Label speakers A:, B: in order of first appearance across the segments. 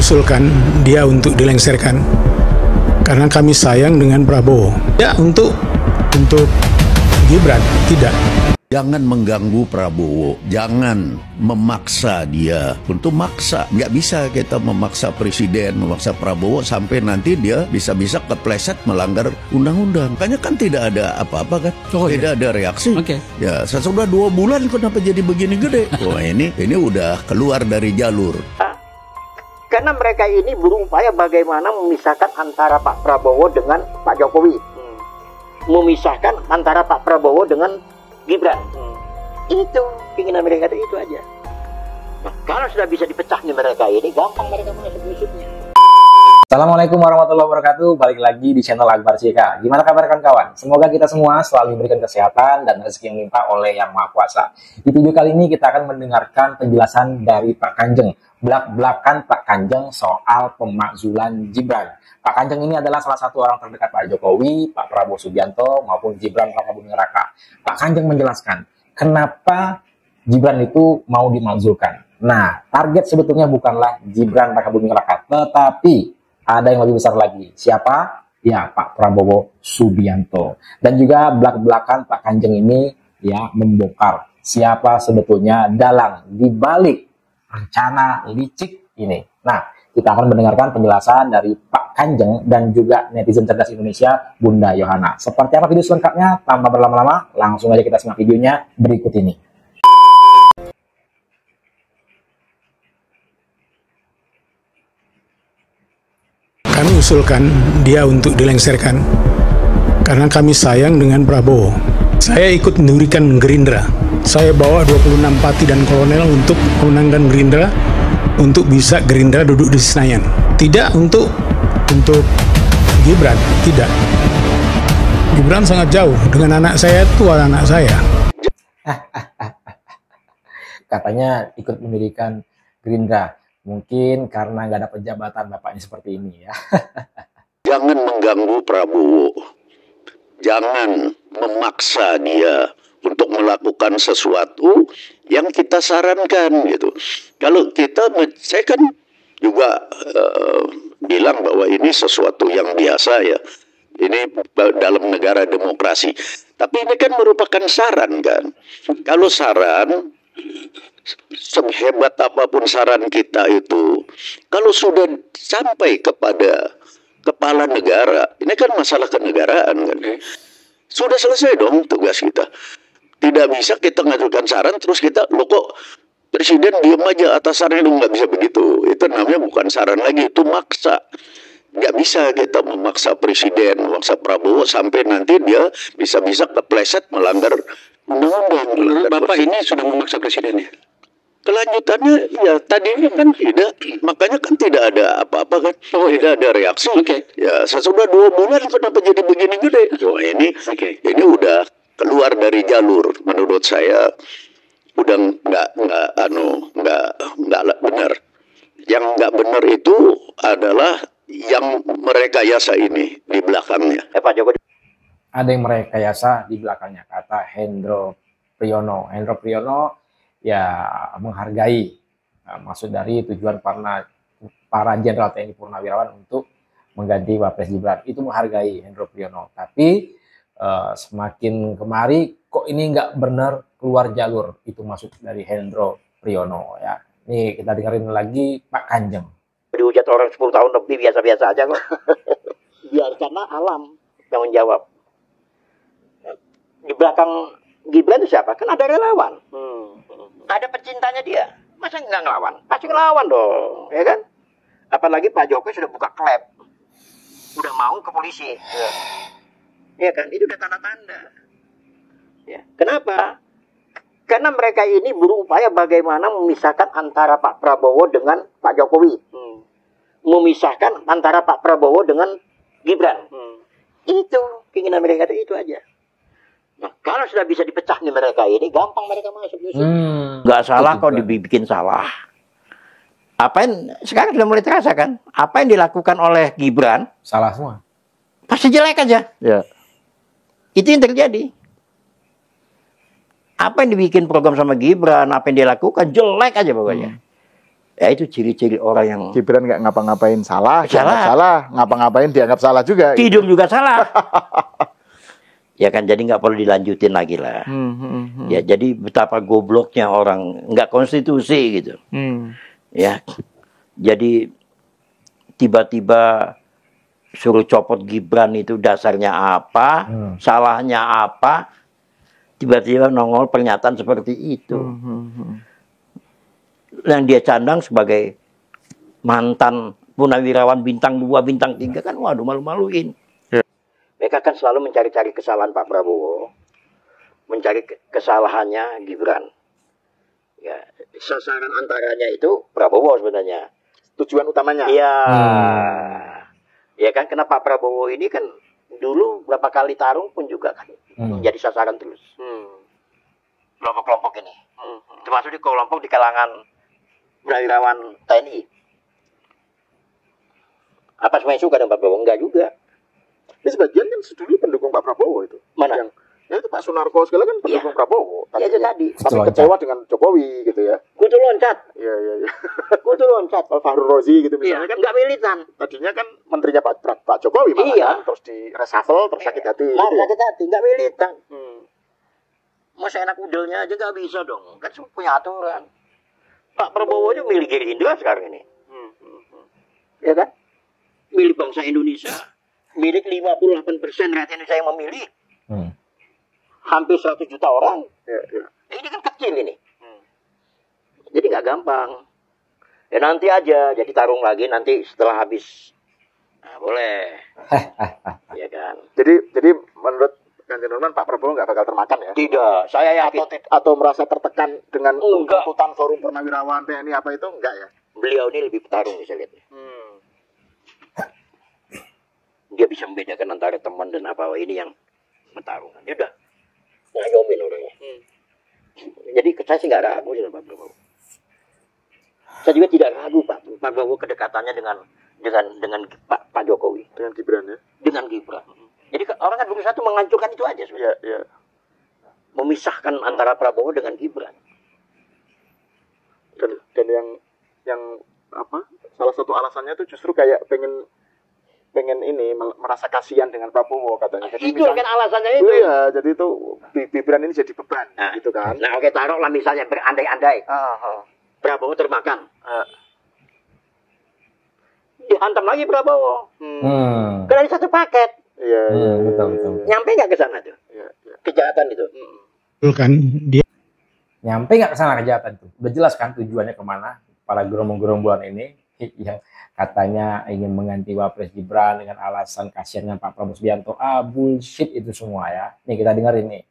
A: usulkan dia untuk dilengserkan karena kami sayang dengan Prabowo. Ya, untuk Gibran tidak.
B: Jangan mengganggu Prabowo, jangan memaksa dia untuk maksa. Nggak bisa kita memaksa presiden, memaksa Prabowo sampai nanti dia bisa-bisa kepleset melanggar undang-undang. Makanya kan tidak ada apa-apa kan, tidak ada reaksi. Ya, sesudah 2 bulan kenapa jadi begini gede? Wah ini udah keluar dari jalur.
C: Karena mereka ini berupaya bagaimana memisahkan antara Pak Prabowo dengan Pak Jokowi. Memisahkan antara Pak Prabowo dengan Gibran. Itu keinginan mereka itu aja. Nah, kalau sudah bisa dipecah nih mereka ini, gampang mereka masuk musuhnya.
D: Assalamualaikum warahmatullahi wabarakatuh. Balik lagi di channel Akbar CK. Gimana kabar kawan-kawan? Semoga kita semua selalu diberikan kesehatan dan rezeki yang limpah oleh Yang Maha Kuasa. Di video kali ini kita akan mendengarkan penjelasan dari Pak Kanjeng, belak-belakan Pak Kanjeng soal pemakzulan Gibran. Pak Kanjeng ini adalah salah satu orang terdekat Pak Jokowi, Pak Prabowo Subianto, maupun Gibran Rakabuming Raka. Pak Kanjeng menjelaskan kenapa Gibran itu mau dimakzulkan. Nah, target sebetulnya bukanlah Gibran Rakabuming Raka, tetapi ada yang lebih besar lagi. Siapa? Ya, Pak Prabowo Subianto. Dan juga belak-belakan Pak Kanjeng ini ya membongkar siapa sebetulnya dalang dibalik rencana licik ini. Nah, kita akan mendengarkan penjelasan dari Pak Kanjeng dan juga netizen cerdas Indonesia, Bunda Yohana. Seperti apa video selengkapnya? Tanpa berlama-lama, langsung aja kita simak videonya berikut ini.
A: Kami usulkan dia untuk dilengserkan karena kami sayang dengan Prabowo. Saya ikut mendirikan Gerindra. Saya bawa 26 pati dan kolonel untuk memenangkan Gerindra, untuk bisa Gerindra duduk di Senayan. Tidak untuk Gibran, tidak. Gibran sangat jauh dengan anak saya, tua anak saya.
D: Katanya ikut mendirikan Gerindra. Mungkin karena nggak ada pejabatan bapaknya seperti ini ya.
B: Jangan mengganggu Prabowo, jangan memaksa dia untuk melakukan sesuatu yang kita sarankan gitu. Kalau saya kan juga bilang bahwa ini sesuatu yang biasa ya. Ini dalam negara demokrasi. Tapi ini kan merupakan saran kan. Kalau saran, sehebat apapun saran kita itu, kalau sudah sampai kepada kepala negara, ini kan masalah kenegaraan kan. Sudah selesai dong tugas kita. Tidak bisa kita ngajukan saran terus kita, loh kok presiden diam aja atas saran itu, nggak bisa begitu. Itu namanya bukan saran lagi, itu maksa. Nggak bisa kita memaksa presiden, memaksa Prabowo sampai nanti dia bisa-bisa kepleset melanggar undang-undang.
E: Bapak ini sudah memaksa presiden ya?
B: Kelanjutannya ya tadinya kan tidak, makanya kan tidak ada apa-apa kan, tidak ada reaksi. Ya sesudah 2 bulan kenapa jadi begini gede? Wah ini udah keluar dari jalur. Menurut saya udah nggak benar. Yang nggak benar itu adalah yang merekayasa ini di belakangnya.
C: Pak Jokowi.
D: Ada yang merekayasa di belakangnya, kata Hendro Priyono. Hendro Priyono ya menghargai maksud dari tujuan para jenderal TNI Purnawirawan untuk mengganti Wapres Gibran. Itu menghargai Hendro Priyono. Tapi semakin kemari kok ini nggak benar keluar jalur. Itu maksud dari Hendro Priyono ya. Nih kita dengerin lagi Pak Kanjeng.
C: Dihujat orang 10 tahun lebih biasa-biasa aja kok. Biarkanlah alam yang menjawab. Di belakang Gibran itu siapa? Kan ada relawan. Ada pecintanya dia. Masa nggak ngelawan? Pasti ngelawan dong, ya kan? Apalagi Pak Jokowi sudah buka klep. Udah mau ke polisi. Ya kan? Itu udah tanda-tanda. Ya. Kenapa? Karena mereka ini berupaya bagaimana memisahkan antara Pak Prabowo dengan Pak Jokowi. Memisahkan antara Pak Prabowo dengan Gibran. Itu keinginan mereka itu aja. Nah, kalau sudah bisa dipecah nih mereka ini, gampang mereka masuk musuhnya.
E: Nggak salah kok dibikin salah. Apa yang sekarang sudah mulai terasa kan? Apa yang dilakukan oleh Gibran
D: Salah semua.
E: pasti jelek aja. Ya. Itu yang terjadi. Apa yang dibikin program sama Gibran, apa yang dia lakukan jelek aja pokoknya. Ya itu ciri-ciri orang yang
F: Gibran nggak ngapa-ngapain salah,
E: Salah.
F: dianggap salah, ngapa-ngapain dianggap salah juga.
E: tidur juga salah. Ya kan, jadi nggak perlu dilanjutin lagi lah. Ya jadi betapa gobloknya orang nggak konstitusi gitu. Ya, jadi tiba-tiba suruh copot Gibran itu dasarnya apa, salahnya apa, tiba-tiba nongol pernyataan seperti itu. Yang dia candang sebagai mantan purnawirawan bintang 2, bintang 3 kan, waduh malu-maluin.
C: Mereka kan selalu mencari-cari kesalahan Pak Prabowo, mencari kesalahannya Gibran. Ya, sasaran antaranya itu Prabowo sebenarnya.
F: Tujuan utamanya.
C: Iya. Ya kan, karena Pak Prabowo ini kan dulu berapa kali tarung pun juga kan jadi sasaran terus. Kelompok-kelompok ini. Termasuk di kelompok di kalangan purnawirawan TNI. Apa semuanya suka dengan Pak Prabowo? Enggak juga.
F: Ini sebagian kan dulu pendukung Pak Prabowo itu.
C: Mana?
F: Yang, ya itu Pak Sunarko segala kan pendukung Prabowo.
C: Ya itu tadi.
F: Tapi kecewa dengan Jokowi gitu ya.
C: Kudu loncat.
F: Iya.
C: Kudu loncat.
F: Kalau Fahru Rozi gitu
C: Iya,
F: misalnya kan.
C: enggak militan.
F: Tadinya kan menterinya Pak Jokowi malah
C: Iya.
F: kan. Terus di reshuffle, terus sakit hati.
C: Mau
F: gitu ya.
C: sakit hati, enggak militan. Masa enak udelnya aja nggak bisa dong. Kan semua punya aturan. Pak Prabowo aja milik Gerindra sekarang ini. Ya kan? Milik bangsa Indonesia. Milik 58% rakyat Indonesia yang memilih. Hampir 100 juta orang.
F: Iya.
C: Ini kan kecil ini. Jadi nggak gampang. Ya nanti aja. Jadi tarung lagi nanti setelah habis. Nah, boleh. Ya kan?
F: Jadi menurut Ganjar Norman Pak Prabowo nggak bakal termakan ya?
C: Tidak. Saya yakin.
F: Atau merasa tertekan dengan
C: Enggak.
F: tuntutan forum purnawirawan TNI apa itu enggak ya?
C: Beliau ini lebih petarung saya lihat. Dia bisa membedakan antara teman dan apa ini yang bertarung. Dia udah ngayomin orangnya. Jadi saya sih nggak ragu dengan Pak Prabowo. Saya juga tidak ragu Pak Prabowo kedekatannya dengan Pak Jokowi.
F: Dengan Gibran ya?
C: Dengan Gibran. Jadi orang kan berusaha tuh menghancurkan itu aja sebenarnya.
F: Iya.
C: Memisahkan antara Prabowo dengan Gibran.
F: Dan yang apa? Salah satu alasannya tuh justru kayak pengen ini merasa kasihan dengan Prabowo katanya. Jadi
C: Itu kan alasannya itu.
F: Iya, jadi itu Gibran ini jadi beban gitu kan.
C: Nah oke, taruhlah misalnya berandai-andai Prabowo termakan. Dihantam lagi Prabowo. Karena ini satu paket.
F: Iya.
D: Betul.
C: Nyampe nggak ke sana tuh?
F: Iya.
C: Kejahatan itu.
A: Kan dia
D: Nyampe nggak ke sana kejahatan itu? Udah jelas kan tujuannya kemana? Para gerombolan ini yang katanya ingin mengganti Wapres Gibran dengan alasan kasihan dengan Pak Prabowo Subianto. Bullshit itu semua ya. Nih kita dengerin nih.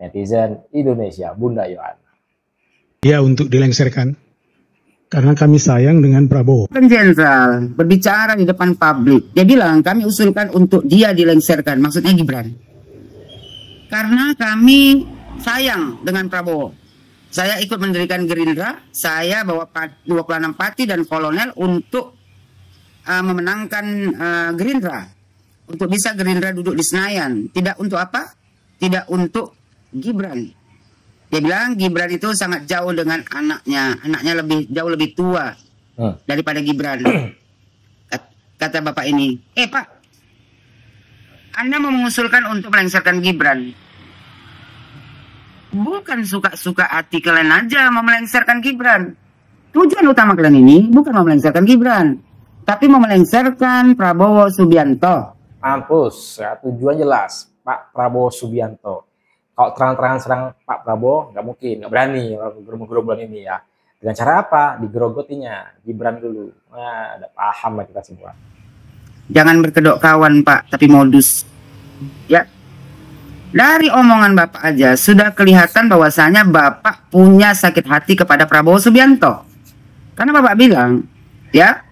D: Netizen Indonesia, Bunda Yohana.
A: dia untuk dilengserkan karena kami sayang dengan Prabowo.
G: Jenderal berbicara di depan publik, dia bilang kami usulkan untuk dia dilengserkan, maksudnya Gibran, karena kami sayang dengan Prabowo. Saya ikut mendirikan Gerindra, saya bawa 26 parti dan kolonel untuk memenangkan Gerindra, untuk bisa Gerindra duduk di Senayan. Tidak untuk apa? Tidak untuk Gibran. Dia bilang Gibran itu sangat jauh dengan anaknya jauh lebih tua daripada Gibran. Kata bapak ini, Pak, Anda mau mengusulkan untuk melengsarkan Gibran. Bukan suka-suka hati kalian aja mau melengsarkan Gibran. Tujuan utama kalian ini bukan mau melengsarkan Gibran, tapi mau melengsarkan Prabowo Subianto.
D: Mampus, ya, tujuan jelas, Pak Prabowo Subianto. Kalau terang-terangan serang Pak Prabowo, nggak mungkin, nggak berani gerombolan ini ya. Dengan cara apa? Digerogotinya Gibran dulu. Nah, udah paham lah kita semua.
G: Jangan berkedok kawan Pak, tapi modus. Ya. Dari omongan Bapak aja sudah kelihatan bahwasanya Bapak punya sakit hati kepada Prabowo Subianto. Karena Bapak bilang, ya,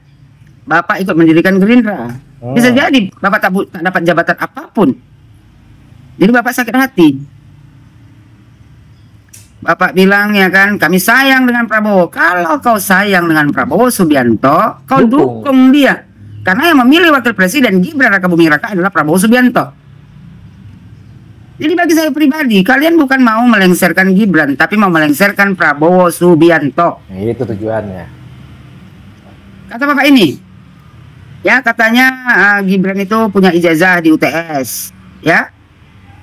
G: Bapak ikut mendirikan Gerindra. Bisa jadi Bapak tak dapat jabatan apapun. Jadi Bapak sakit hati. Bapak bilang ya kan, kami sayang dengan Prabowo. Kalau kau sayang dengan Prabowo Subianto, kau dukung dia. Karena yang memilih wakil presiden Gibran Rakabuming Raka adalah Prabowo Subianto. Jadi bagi saya pribadi, kalian bukan mau melengsarkan Gibran, tapi mau melengsarkan Prabowo Subianto.
D: Nah, itu tujuannya.
G: Kata Bapak ini, ya katanya Gibran itu punya ijazah di UTS, ya.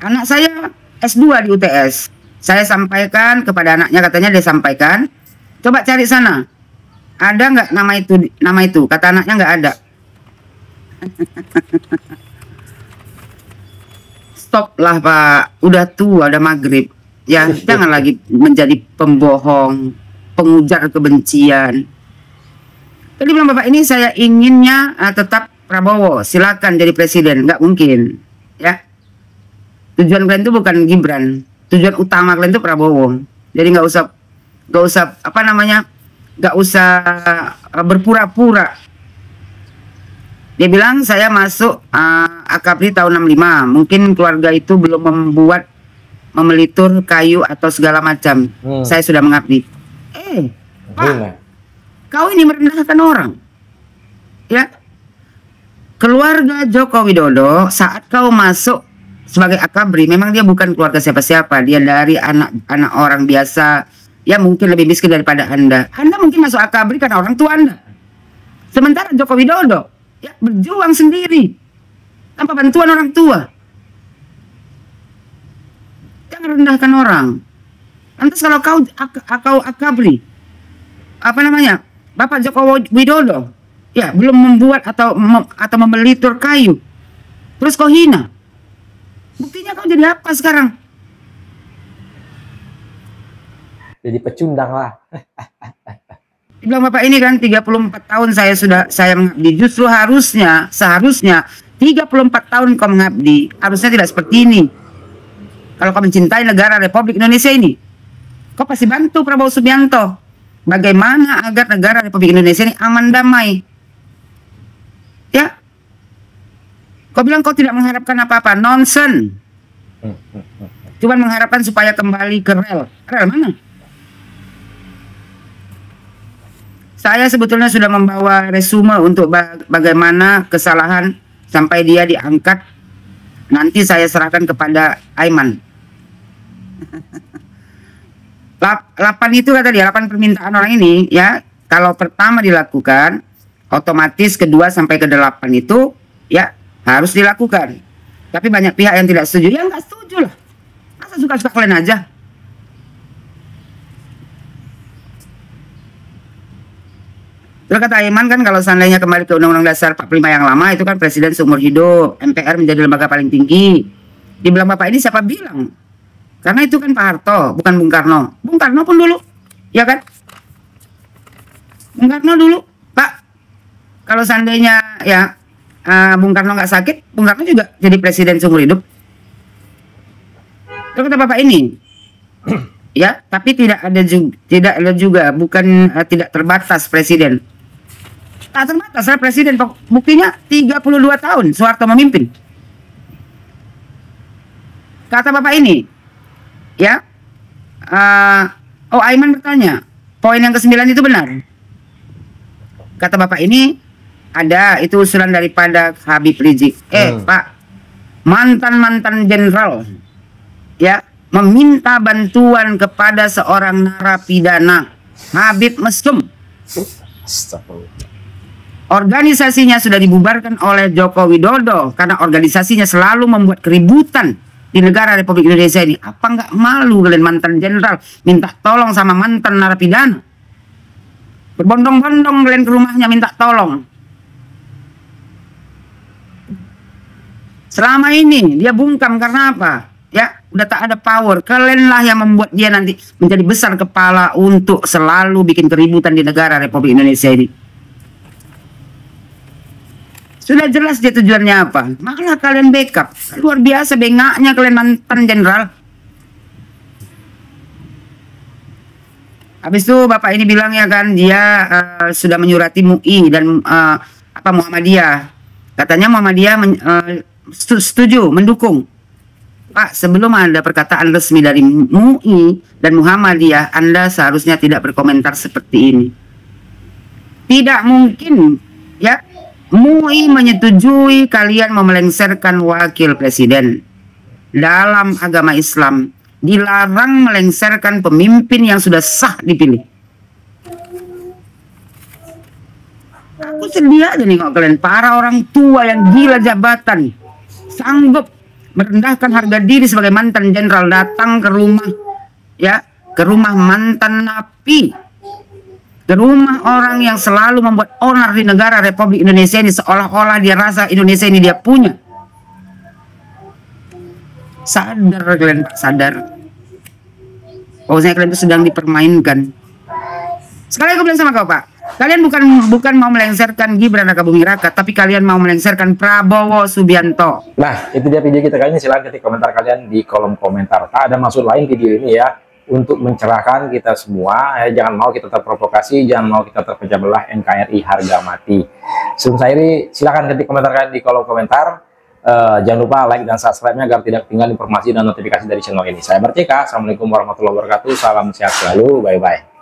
G: Anak saya S2 di UTS. Saya sampaikan kepada anaknya, katanya dia sampaikan, coba cari sana, ada nggak nama itu? Kata anaknya nggak ada. Stop lah Pak, udah tua, udah maghrib. Ya, jangan lagi menjadi pembohong, pengujar kebencian. Tadi bilang Bapak ini saya inginnya tetap Prabowo, silakan jadi presiden, nggak mungkin, ya. Tujuan kalian itu bukan Gibran, tujuan utama kalian itu Prabowo. Jadi nggak usah apa namanya, nggak usah berpura-pura. Dia bilang saya masuk Akabri tahun 65, mungkin keluarga itu belum memelitur kayu atau segala macam. Saya sudah mengabdi. Pak, kau ini merendahkan orang. Ya. Keluarga Joko Widodo saat kau masuk sebagai Akabri, memang dia bukan keluarga siapa-siapa, dia dari anak orang biasa, ya mungkin lebih miskin daripada Anda. Anda mungkin masuk Akabri karena orang tua Anda. Sementara Joko Widodo ya berjuang sendiri tanpa bantuan orang tua. Jangan rendahkan orang. Lantas kalau kau Akabri, apa namanya, Bapak Joko Widodo ya belum membuat atau membelitur kayu, terus kau hina, buktinya kau jadi apa sekarang?
D: Jadi pecundang lah.
G: Dibilang Bapak ini kan 34 tahun saya mengabdi. Justru seharusnya 34 tahun kau mengabdi, harusnya tidak seperti ini. Kalau kau mencintai negara Republik Indonesia ini, kau pasti bantu Prabowo Subianto bagaimana agar negara Republik Indonesia ini aman damai. Ya, kau bilang kau tidak mengharapkan apa-apa, nonsen. Cuman mengharapkan supaya kembali ke rel. Rel mana? Saya sebetulnya sudah membawa resume untuk bagaimana kesalahan sampai dia diangkat. Nanti saya serahkan kepada Aiman. 8 itu kata dia, 8 permintaan orang ini ya, kalau pertama dilakukan, otomatis kedua sampai ke 8 itu ya harus dilakukan. Tapi banyak pihak yang tidak setuju. Ya nggak setuju lah. Masa suka-suka kalian aja? Terus kata Aiman kan kalau seandainya kembali ke Undang-Undang Dasar 45 yang lama itu kan presiden seumur hidup, MPR menjadi lembaga paling tinggi. Dibilang Bapak ini siapa bilang? Karena itu kan Pak Harto, bukan Bung Karno. Bung Karno pun dulu, ya kan? Bung Karno dulu, Pak. Kalau seandainya ya Bung Karno nggak sakit, Bung Karno juga jadi presiden seumur hidup. Terus kata Bapak ini, ya, tapi tidak ada juga, bukan tidak terbatas presiden. Tak terbatas lah presiden, buktinya 32 tahun Soeharto memimpin. Kata Bapak ini, ya, Aiman bertanya, poin yang ke-9 itu benar? Kata Bapak ini, ada, itu usulan daripada Habib Rizik. Pak, mantan jenderal, ya, meminta bantuan kepada seorang narapidana, Habib Mesum. Organisasinya sudah dibubarkan oleh Joko Widodo karena organisasinya selalu membuat keributan di negara Republik Indonesia ini. Apa nggak malu kalian mantan jenderal minta tolong sama mantan narapidana? Berbondong-bondong kalian ke rumahnya minta tolong. Selama ini dia bungkam karena apa? Ya, udah tak ada power. Kalianlah yang membuat dia nanti menjadi besar kepala untuk selalu bikin keributan di negara Republik Indonesia ini. Sudah jelas dia tujuannya apa. Malah kalian backup. Luar biasa bengaknya kalian mantan jenderal. Habis itu Bapak ini bilang ya kan, dia sudah menyurati MUI dan Muhammadiyah. Katanya Muhammadiyah setuju, mendukung. Pak, sebelum ada perkataan resmi dari MUI dan Muhammadiyah, Anda seharusnya tidak berkomentar seperti ini. Tidak mungkin, ya, MUI menyetujui kalian memelengsarkan wakil presiden. Dalam agama Islam, dilarang melengsarkan pemimpin yang sudah sah dipilih. Aku sedih aja nih kok kalian, para orang tua yang gila jabatan, sanggup merendahkan harga diri sebagai mantan jenderal, datang ke rumah, ya, ke rumah mantan napi, ke rumah orang yang selalu membuat onar di negara Republik Indonesia ini, seolah-olah dia rasa Indonesia ini dia punya. Sadar kalian, Pak, sadar. Bahwasanya kalian itu sedang dipermainkan. Sekali aku bilang sama kau, Pak, kalian bukan mau melengsarkan Gibran Rakabuming Raka, tapi kalian mau melengsarkan Prabowo Subianto.
D: Nah, itu dia video kita kali ini. Silahkan ketik komentar kalian di kolom komentar. Tak ada maksud lain video ini ya, untuk mencerahkan kita semua. Jangan mau kita terprovokasi, jangan mau kita terpecah belah. NKRI harga mati. Sebelum saya akhiri, silahkan ketik komentar kalian di kolom komentar. Jangan lupa like dan subscribe-nya agar tidak ketinggalan informasi dan notifikasi dari channel ini. Saya Barceka. Assalamualaikum warahmatullahi wabarakatuh. Salam sehat selalu. Bye-bye.